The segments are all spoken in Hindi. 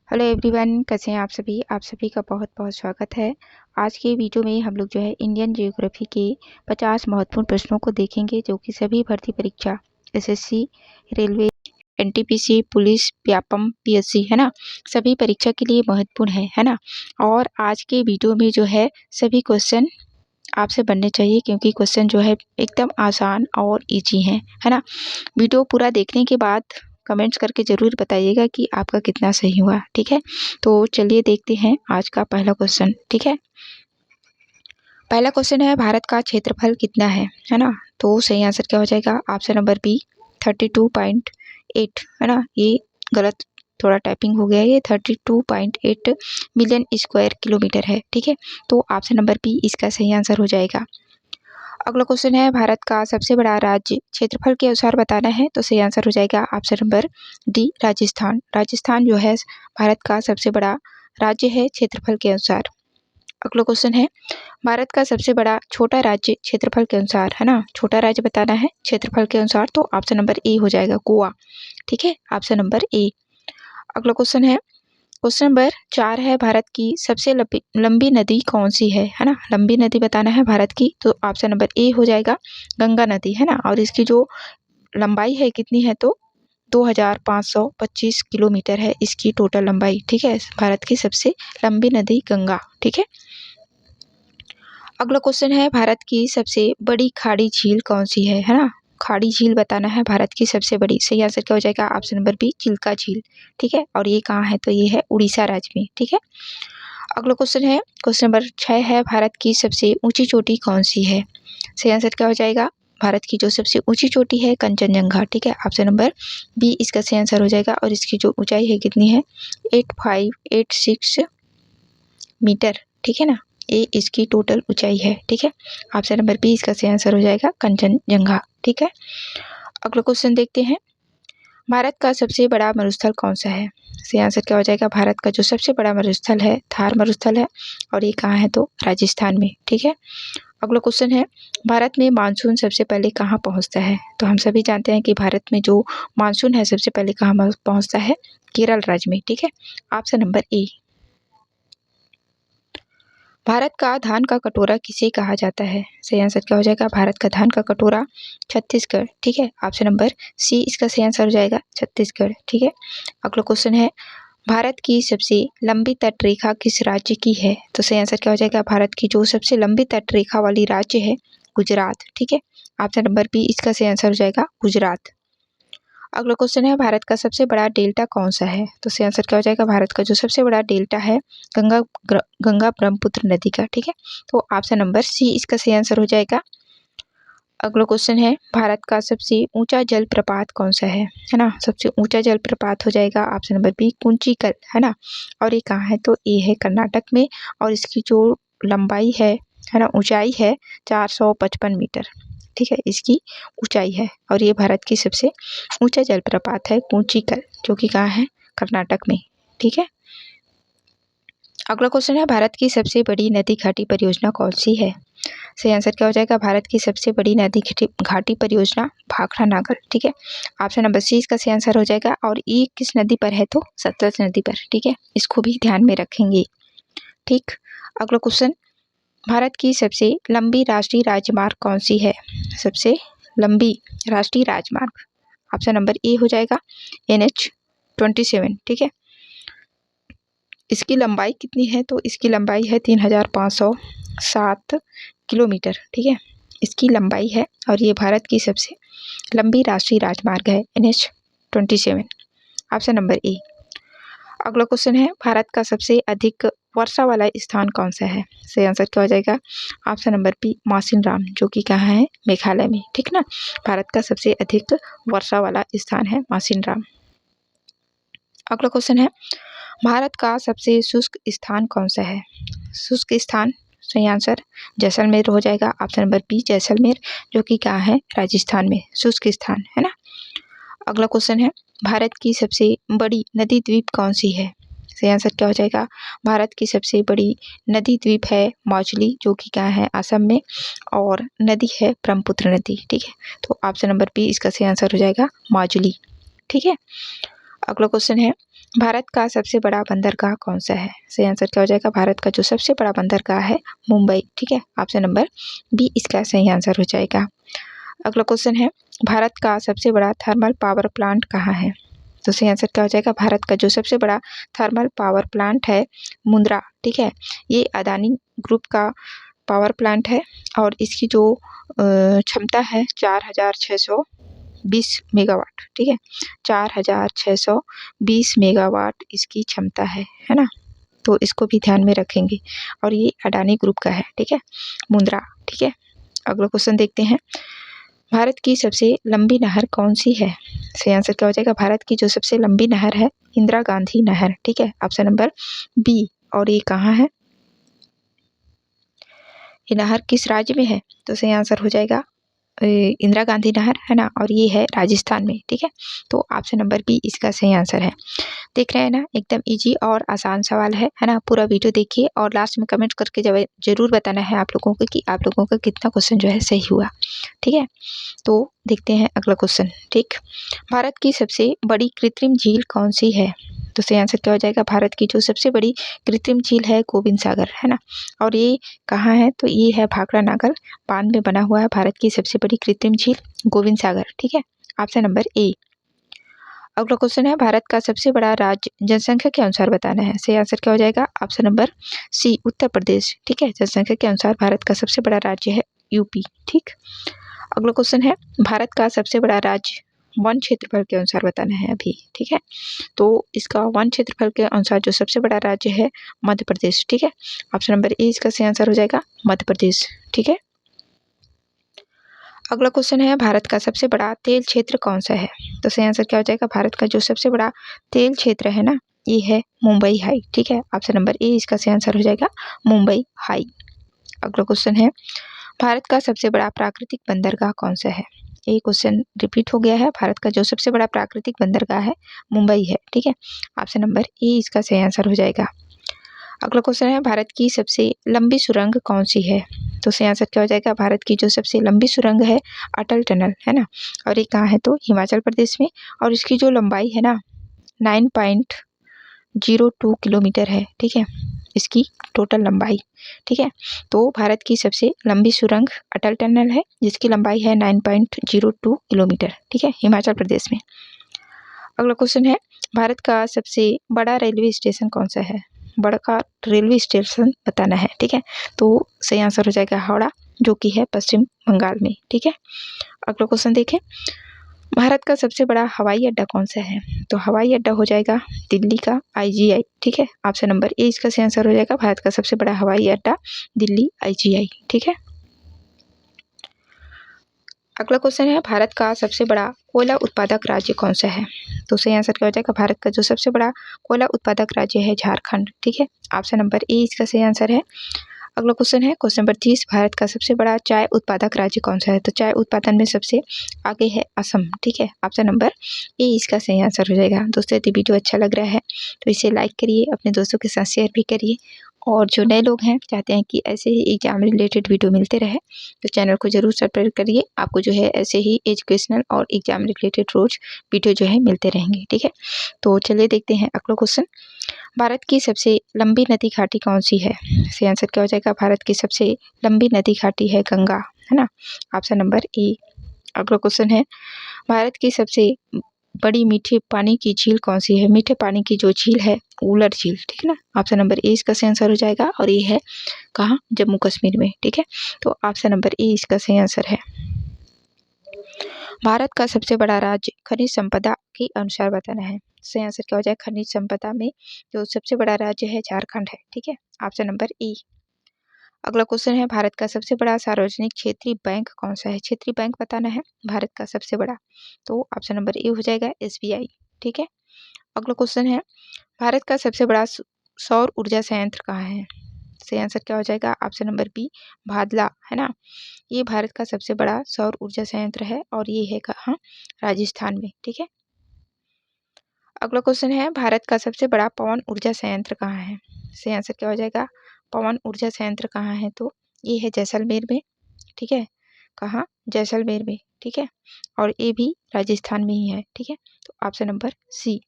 हेलो एवरीवन, कैसे हैं आप सभी का बहुत बहुत स्वागत है। आज के वीडियो में हम लोग जो है इंडियन जियोग्राफी के 50 महत्वपूर्ण प्रश्नों को देखेंगे जो कि सभी भर्ती परीक्षा SSC, railway, NTPC, police, Vyapam, PSC है ना, सभी परीक्षा के लिए महत्वपूर्ण है ना। और आज के वीडियो में जो है सभी क्वेश्चन आपसे बनने चाहिए क्योंकि क्वेश्चन जो है एकदम आसान और ईजी है ना। वीडियो पूरा देखने के बाद कमेंट्स करके ज़रूर बताइएगा कि आपका कितना सही हुआ। ठीक है, तो चलिए देखते हैं आज का पहला क्वेश्चन। ठीक है, पहला क्वेश्चन है भारत का क्षेत्रफल कितना है ना। तो सही आंसर क्या हो जाएगा? ऑप्शन नंबर बी 32.8 है ना। ये गलत थोड़ा टाइपिंग हो गया है, ये 32.8 मिलियन स्क्वायर किलोमीटर है। ठीक है, तो ऑप्शन नंबर बी इसका सही आंसर हो जाएगा। अगला क्वेश्चन है भारत का सबसे बड़ा राज्य क्षेत्रफल के अनुसार बताना है। तो सही आंसर हो जाएगा option number D Rajasthan. Rajasthan जो है भारत का सबसे बड़ा राज्य है क्षेत्रफल के अनुसार। अगला क्वेश्चन है भारत का सबसे बड़ा छोटा राज्य क्षेत्रफल के अनुसार है ना। छोटा राज्य बताना है क्षेत्रफल के अनुसार, तो ऑप्शन नंबर ए हो जाएगा गोवा। ठीक है, ऑप्शन नंबर ए। अगला क्वेश्चन है क्वेश्चन नंबर 4 है भारत की सबसे लंबी नदी कौन सी है ना। लंबी नदी बताना है भारत की, तो ऑप्शन नंबर ए हो जाएगा गंगा नदी है ना। और इसकी जो लंबाई है कितनी है, तो 2525 किलोमीटर है इसकी टोटल लंबाई। ठीक है, भारत की सबसे लंबी नदी गंगा। ठीक है, अगला क्वेश्चन है भारत की सबसे बड़ी खाड़ी झील कौन सी है ना। खाड़ी झील बताना है भारत की सबसे बड़ी। सही आंसर क्या हो जाएगा? ऑप्शन नंबर बी चिल्का झील। ठीक है, और ये कहाँ है? तो ये है उड़ीसा राज्य में। ठीक है, अगला क्वेश्चन है क्वेश्चन नंबर 6 है भारत की सबसे ऊंची चोटी कौन सी है। सही आंसर क्या हो जाएगा? भारत की जो सबसे ऊंची चोटी है कंचनजंगा। ठीक है, ऑप्शन नंबर बी इसका सही आंसर हो जाएगा। और इसकी जो ऊंचाई है कितनी है? 8586 मीटर। ठीक है ना, ये इसकी टोटल ऊंचाई है। ठीक है, ऑप्शन नंबर बी इसका सही आंसर हो जाएगा कंचनजंगा। ठीक है, अगला क्वेश्चन देखते हैं भारत का सबसे बड़ा मरुस्थल कौन सा है। सही आंसर क्या हो जाएगा? भारत का जो सबसे बड़ा मरुस्थल है थार मरुस्थल है, और ये कहाँ है? तो राजस्थान में। ठीक है, अगला क्वेश्चन है भारत में मानसून सबसे पहले कहाँ पहुँचता है। तो हम सभी जानते हैं कि भारत में जो मानसून है सबसे पहले कहाँ पहुँचता है? केरल राज्य में। ठीक है, ऑप्शन नंबर ए। भारत का धान का कटोरा किसे कहा जाता है। सही आंसर क्या हो जाएगा? भारत का धान का कटोरा छत्तीसगढ़। ठीक है, ऑप्शन नंबर सी इसका सही आंसर हो जाएगा छत्तीसगढ़। ठीक है, अगला क्वेश्चन है भारत की सबसे लंबी तट रेखा किस राज्य की है। तो सही आंसर क्या हो जाएगा? भारत की जो सबसे लंबी तट रेखा वाली राज्य है गुजरात। ठीक है, ऑप्शन नंबर बी इसका सही आंसर हो जाएगा गुजरात। अगला क्वेश्चन है भारत का सबसे बड़ा डेल्टा कौन सा है। तो सही आंसर क्या हो जाएगा? भारत का जो सबसे बड़ा डेल्टा है गंगा गंगा ब्रह्मपुत्र नदी का। ठीक है, तो ऑप्शन नंबर सी इसका सही आंसर हो जाएगा। अगला क्वेश्चन है भारत का सबसे ऊंचा जलप्रपात कौन सा है ना। सबसे ऊंचा जलप्रपात हो जाएगा ऑप्शन नंबर बी कुंचिकल है ना। और ये कहाँ है? तो ये है कर्नाटक में, और इसकी जो लंबाई है ना, ऊंचाई है 455 मीटर। ठीक है, इसकी ऊंचाई है, और ये भारत की सबसे ऊंचा जलप्रपात है कुंचिकल, जो कि कहाँ है? कर्नाटक में। ठीक है, अगला क्वेश्चन है भारत की सबसे बड़ी नदी घाटी परियोजना कौन सी है। सही आंसर क्या हो जाएगा? भारत की सबसे बड़ी नदी घाटी परियोजना भाखड़ा नागर। ठीक है, ऑप्शन नंबर सी इसका सही आंसर हो जाएगा। और ये किस नदी पर है? तो सतलज नदी पर। ठीक है, इसको भी ध्यान में रखेंगे। ठीक, अगला क्वेश्चन भारत की सबसे लंबी राष्ट्रीय राजमार्ग कौन सी है। सबसे लंबी राष्ट्रीय राजमार्ग ऑप्शन नंबर ए हो जाएगा NH-27। ठीक है, इसकी लंबाई कितनी है? तो इसकी लंबाई है 3507 किलोमीटर। ठीक है, इसकी लंबाई है, और ये भारत की सबसे लंबी राष्ट्रीय राजमार्ग है NH-27, ऑप्शन नंबर ए। अगला क्वेश्चन है भारत का सबसे अधिक वर्षा वाला स्थान कौन सा है। सही आंसर क्या हो जाएगा? ऑप्शन नंबर बी मासिनराम, जो कि कहाँ है? मेघालय में। ठीक ना, भारत का सबसे अधिक वर्षा वाला स्थान है मासिनराम। अगला क्वेश्चन है भारत का सबसे शुष्क स्थान कौन सा है। शुष्क स्थान सही आंसर जैसलमेर हो जाएगा, ऑप्शन नंबर बी जैसलमेर, जो कि कहाँ है? राजस्थान में शुष्क स्थान है ना। अगला क्वेश्चन है भारत की सबसे बड़ी नदी द्वीप कौन सी है। सही आंसर क्या हो जाएगा? भारत की सबसे बड़ी नदी द्वीप है मौजली, जो कि कहाँ है? असम में, और नदी है ब्रह्मपुत्र नदी। ठीक है, तो ऑप्शन नंबर बी इसका सही आंसर हो जाएगा मौजली। ठीक है, अगला क्वेश्चन है भारत का सबसे बड़ा बंदरगाह कौन सा है। सही आंसर क्या हो जाएगा, भारत का जो सबसे बड़ा बंदरगाह है मुंबई। ठीक है, ऑप्शन नंबर बी इसका सही आंसर हो जाएगा। अगला क्वेश्चन है भारत का सबसे बड़ा थर्मल पावर प्लांट कहाँ है। तो सही आंसर क्या हो जाएगा, भारत का जो सबसे बड़ा थर्मल पावर प्लांट है मुंद्रा। ठीक है, ये अदानी ग्रुप का पावर प्लांट है और इसकी जो क्षमता है 4620 मेगावाट। ठीक है, 4620 मेगावाट इसकी क्षमता है ना, तो इसको भी ध्यान में रखेंगे और ये अडानी ग्रुप का है। ठीक है, मुंद्रा। ठीक है, अगला क्वेश्चन देखते हैं भारत की सबसे लंबी नहर कौन सी है। सही आंसर क्या हो जाएगा, भारत की जो सबसे लंबी नहर है इंदिरा गांधी नहर। ठीक है, ऑप्शन नंबर बी। और ये कहाँ है, ये नहर किस राज्य में है। तो सही आंसर हो जाएगा इंदिरा गांधी नहर है ना, और ये है राजस्थान में। ठीक है, तो ऑप्शन नंबर बी इसका सही आंसर है। देख रहे हैं ना, एकदम इजी और आसान सवाल है ना। पूरा वीडियो देखिए और लास्ट में कमेंट करके जरूर बताना है आप लोगों को कि आप लोगों का कितना क्वेश्चन जो है सही हुआ। ठीक है, तो देखते हैं अगला क्वेश्चन। ठीक, भारत की सबसे बड़ी कृत्रिम झील कौन सी है। तो सही आंसर क्या हो जाएगा, भारत की जो सबसे बड़ी कृत्रिम झील है गोविंद सागर है ना, और ये कहाँ है, तो ये है भाखड़ा नागल बांध में बना हुआ है भारत की सबसे बड़ी कृत्रिम झील गोविंद सागर। ठीक है, ऑप्शन नंबर ए। अगला क्वेश्चन है भारत का सबसे बड़ा राज्य जनसंख्या के अनुसार बताना है। सही आंसर क्या हो जाएगा, option number C Uttar Pradesh. ठीक है, जनसंख्या के अनुसार भारत का सबसे बड़ा राज्य है यूपी। ठीक, अगला क्वेश्चन है भारत का सबसे बड़ा राज्य वन क्षेत्रफल के अनुसार बताना है अभी। ठीक है, तो इसका वन क्षेत्रफल के अनुसार जो सबसे बड़ा राज्य है मध्य प्रदेश। ठीक है, ऑप्शन नंबर ए इसका सही आंसर हो जाएगा मध्य प्रदेश। ठीक है, अगला क्वेश्चन है भारत का सबसे बड़ा तेल क्षेत्र कौन सा है। तो सही आंसर क्या हो जाएगा, भारत का जो सबसे बड़ा तेल क्षेत्र है ना, ये है मुंबई हाई। ठीक है, ऑप्शन नंबर ए इसका सही आंसर हो जाएगा मुंबई हाई। अगला क्वेश्चन है भारत का सबसे बड़ा प्राकृतिक बंदरगाह कौन सा है। ये क्वेश्चन रिपीट हो गया है, भारत का जो सबसे बड़ा प्राकृतिक बंदरगाह है मुंबई है। ठीक है, ऑप्शन नंबर ए इसका सही आंसर हो जाएगा। अगला क्वेश्चन है भारत की सबसे लंबी सुरंग कौन सी है। तो सही आंसर क्या हो जाएगा, भारत की जो सबसे लंबी सुरंग है अटल टनल है ना, और ये कहाँ है, तो हिमाचल प्रदेश में, और इसकी जो लंबाई है ना 9.02 किलोमीटर है। ठीक है, इसकी टोटल लंबाई। ठीक है, तो भारत की सबसे लंबी सुरंग अटल टनल है जिसकी लंबाई है 9.02 किलोमीटर। ठीक है, हिमाचल प्रदेश में। अगला क्वेश्चन है भारत का सबसे बड़ा रेलवे स्टेशन कौन सा है। बड़ा का रेलवे स्टेशन बताना है। ठीक है, तो सही आंसर हो जाएगा हावड़ा, जो कि है पश्चिम बंगाल में। ठीक है, अगला क्वेश्चन देखें भारत का सबसे बड़ा हवाई अड्डा कौन सा है। तो हवाई अड्डा हो जाएगा दिल्ली का IGI। ठीक है, ऑप्शन नंबर ए इसका सही आंसर हो जाएगा, भारत का सबसे बड़ा हवाई अड्डा दिल्ली IGI। ठीक है, अगला क्वेश्चन है भारत का सबसे बड़ा कोयला उत्पादक राज्य कौन सा है। तो सही आंसर क्या हो जाएगा, भारत का जो सबसे बड़ा कोयला उत्पादक राज्य है झारखंड। ठीक है, ऑप्शन नंबर ए इसका सही आंसर है। अगला क्वेश्चन है क्वेश्चन नंबर 30 भारत का सबसे बड़ा चाय उत्पादक राज्य कौन सा है। तो चाय उत्पादन में सबसे आगे है असम। ठीक है, ऑप्शन नंबर ए इसका सही आंसर हो जाएगा। दोस्तों यदि वीडियो अच्छा लग रहा है तो इसे लाइक करिए, अपने दोस्तों के साथ शेयर भी करिए, और जो नए लोग हैं चाहते हैं कि ऐसे ही एग्जाम रिलेटेड वीडियो मिलते रहे तो चैनल को जरूर सब्सक्राइब करिए। आपको जो है ऐसे ही एजुकेशनल और एग्जाम रिलेटेड रोज वीडियो जो है मिलते रहेंगे। ठीक है, तो चलिए देखते हैं अगला क्वेश्चन भारत की सबसे लंबी नदी घाटी कौन सी है। सही आंसर क्या हो जाएगा, भारत की सबसे लंबी नदी घाटी है गंगा है ना, ऑप्शन नंबर ए। अगला क्वेश्चन है भारत की सबसे बड़ी मीठे पानी की झील कौन सी है। मीठे पानी की जो झील है उलर झील। ठीक है ना, ऑप्शन नंबर ए इसका सही आंसर हो जाएगा, और ये है कहाँ, जम्मू कश्मीर में। ठीक है, तो ऑप्शन नंबर ए इसका सही आंसर है। भारत का सबसे बड़ा राज्य खनिज संपदा के अनुसार बताना है। सही आंसर क्या हो जाएगा, खनिज संपदा में जो सबसे बड़ा राज्य है झारखंड है। ठीक है, ऑप्शन नंबर ए। अगला क्वेश्चन है भारत का सबसे बड़ा सार्वजनिक क्षेत्रीय बैंक कौन सा है। क्षेत्रीय बैंक बताना है भारत का सबसे बड़ा, तो ऑप्शन नंबर ए हो जाएगा SBI। ठीक है, अगला क्वेश्चन है भारत का सबसे बड़ा सौर ऊर्जा संयंत्र कहाँ है। सही आंसर क्या हो जाएगा, ऑप्शन नंबर बी भादला है ना, ये भारत का सबसे बड़ा सौर ऊर्जा संयंत्र है और ये है कहाँ, राजस्थान में। ठीक है, अगला क्वेश्चन है भारत का सबसे बड़ा पवन ऊर्जा संयंत्र कहाँ है। सही आंसर क्या हो जाएगा, पवन ऊर्जा संयंत्र कहाँ है, तो ये है जैसलमेर में। ठीक है, कहाँ, जैसलमेर में। ठीक है, और ये भी राजस्थान में ही है। ठीक है, तो ऑप्शन नंबर सी।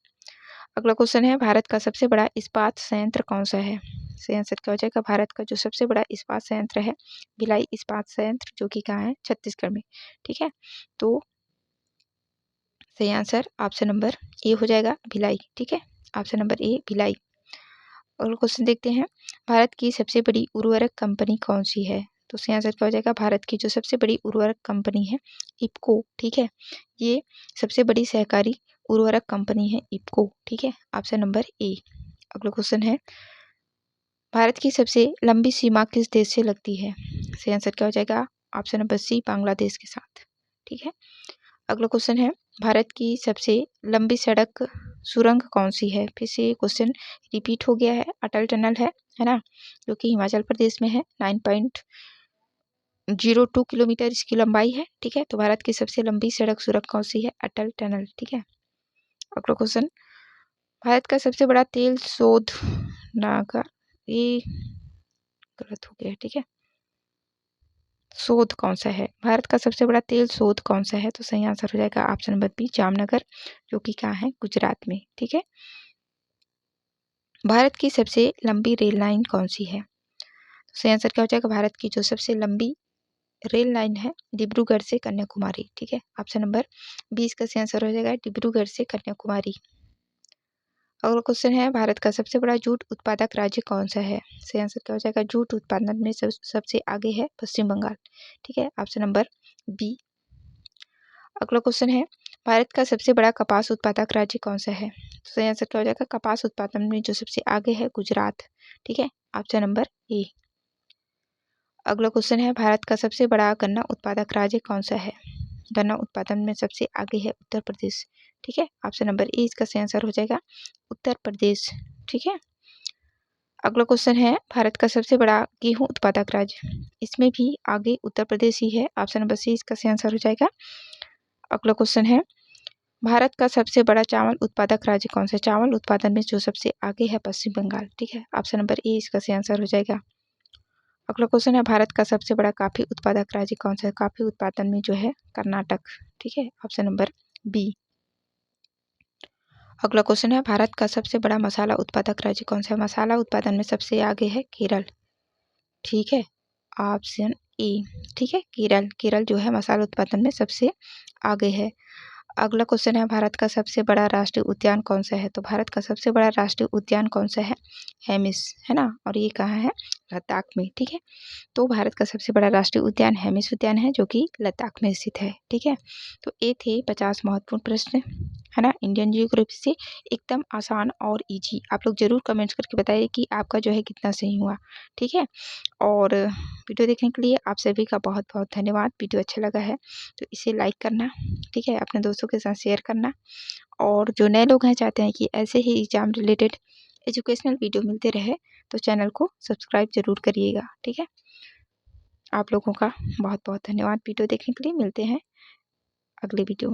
अगला क्वेश्चन है, भारत का सबसे बड़ा इस्पात संयंत्र कौन सा है? सही आंसर क्या हो जाएगा? भारत का जो सबसे बड़ा इस्पात संयंत्र है भिलाई इस्पात संयंत्र, जो कि कहाँ है? छत्तीसगढ़ में। ठीक है, तो सही आंसर ऑप्शन नंबर ए हो जाएगा, भिलाई। ठीक है, ऑप्शन नंबर ए, भिलाई। अगला क्वेश्चन देखते हैं, भारत की सबसे बड़ी उर्वरक कंपनी कौन सी है? तो सही आंसर क्या हो जाएगा? भारत की जो सबसे बड़ी उर्वरक कंपनी है इफ्को। ठीक है, ये सबसे बड़ी सहकारी उर्वरक कंपनी है इफ्को। ठीक है, ऑप्शन नंबर ए। अगला क्वेश्चन है, भारत की सबसे लंबी सीमा किस देश से लगती है? सही आंसर क्या हो जाएगा? ऑप्शन नंबर सी, बांग्लादेश के साथ। ठीक है, अगला क्वेश्चन है, भारत की सबसे लंबी सड़क सुरंग कौन सी है? फिर से क्वेश्चन रिपीट हो गया है, अटल टनल है ना, जो कि हिमाचल प्रदेश में है। 9.02 किलोमीटर इसकी लंबाई है। ठीक है, तो भारत की सबसे लंबी सड़क सुरंग कौन सी है? अटल टनल। ठीक है, अगला क्वेश्चन, भारत का सबसे बड़ा तेल शोधनागार, ये गलत हो गया। ठीक है, शोध कौन सा है? भारत का सबसे बड़ा तेल शोध कौन सा है? तो सही आंसर हो जाएगा ऑप्शन नंबर बी, जामनगर, जो कि कहाँ है? गुजरात में। ठीक है, भारत की सबसे लंबी रेल लाइन कौन सी है? तो सही आंसर क्या हो जाएगा? भारत की जो सबसे लंबी रेल लाइन है डिब्रूगढ़ से कन्याकुमारी। ठीक है, ऑप्शन नंबर 20 का सही आंसर हो जाएगा डिब्रूगढ़ से कन्याकुमारी। अगला क्वेश्चन है, भारत का सबसे बड़ा जूट उत्पादक राज्य कौन सा है? सही आंसर क्या हो जाएगा? जूट उत्पादन में सबसे आगे है पश्चिम बंगाल। ठीक है, ऑप्शन नंबर बी। अगला क्वेश्चन है, भारत का सबसे बड़ा कपास उत्पादक राज्य कौन सा है? तो सही आंसर क्या हो जाएगा? कपास उत्पादन में जो सबसे आगे है गुजरात। ठीक है, ऑप्शन नंबर ए। अगला क्वेश्चन है, भारत का सबसे बड़ा गन्ना उत्पादक राज्य कौन सा है? गन्ना उत्पादन में सबसे आगे है उत्तर प्रदेश। ठीक है, ऑप्शन नंबर ए इसका सही आंसर हो जाएगा, उत्तर प्रदेश। ठीक है, अगला क्वेश्चन है, भारत का सबसे बड़ा गेहूं उत्पादक राज्य, इसमें भी आगे उत्तर प्रदेश ही है। ऑप्शन नंबर सी इसका सही आंसर हो जाएगा। अगला क्वेश्चन है, भारत का सबसे बड़ा चावल उत्पादक राज्य कौन सा है? चावल उत्पादन में जो सबसे आगे है पश्चिम बंगाल। ठीक है, ऑप्शन नंबर ए इसका सही आंसर हो जाएगा। अगला क्वेश्चन है, भारत का सबसे बड़ा कॉफी उत्पादक राज्य कौन सा है? कॉफी उत्पादन में जो है कर्नाटक। ठीक है, ऑप्शन नंबर बी। अगला क्वेश्चन है, भारत का सबसे बड़ा मसाला उत्पादक राज्य कौन सा है? मसाला उत्पादन में सबसे आगे है केरल। ठीक है, ऑप्शन ए। ठीक है, केरल, केरल जो है मसाला उत्पादन में सबसे आगे है। अगला क्वेश्चन है, भारत का सबसे बड़ा राष्ट्रीय उद्यान कौन सा है? तो भारत का सबसे बड़ा राष्ट्रीय उद्यान कौन सा है? हेमिस, है ना, और ये कहाँ है? लद्दाख में। ठीक है, तो भारत का सबसे बड़ा राष्ट्रीय उद्यान हेमिस उद्यान है, जो कि लद्दाख में स्थित है। ठीक है, तो ये थे 50 महत्वपूर्ण प्रश्न, है ना, इंडियन जियोग्राफी से। एकदम आसान और इजी। आप लोग जरूर कमेंट्स करके बताइए कि आपका जो है कितना सही हुआ। ठीक है, और वीडियो देखने के लिए आप सभी का बहुत बहुत धन्यवाद। वीडियो अच्छा लगा है तो इसे लाइक करना। ठीक है, अपने दोस्तों के साथ शेयर करना, और जो नए लोग हैं चाहते हैं कि ऐसे ही एग्जाम रिलेटेड एजुकेशनल वीडियो मिलते रहे, तो चैनल को सब्सक्राइब जरूर करिएगा। ठीक है, आप लोगों का बहुत बहुत धन्यवाद वीडियो देखने के लिए। मिलते हैं अगले वीडियो में।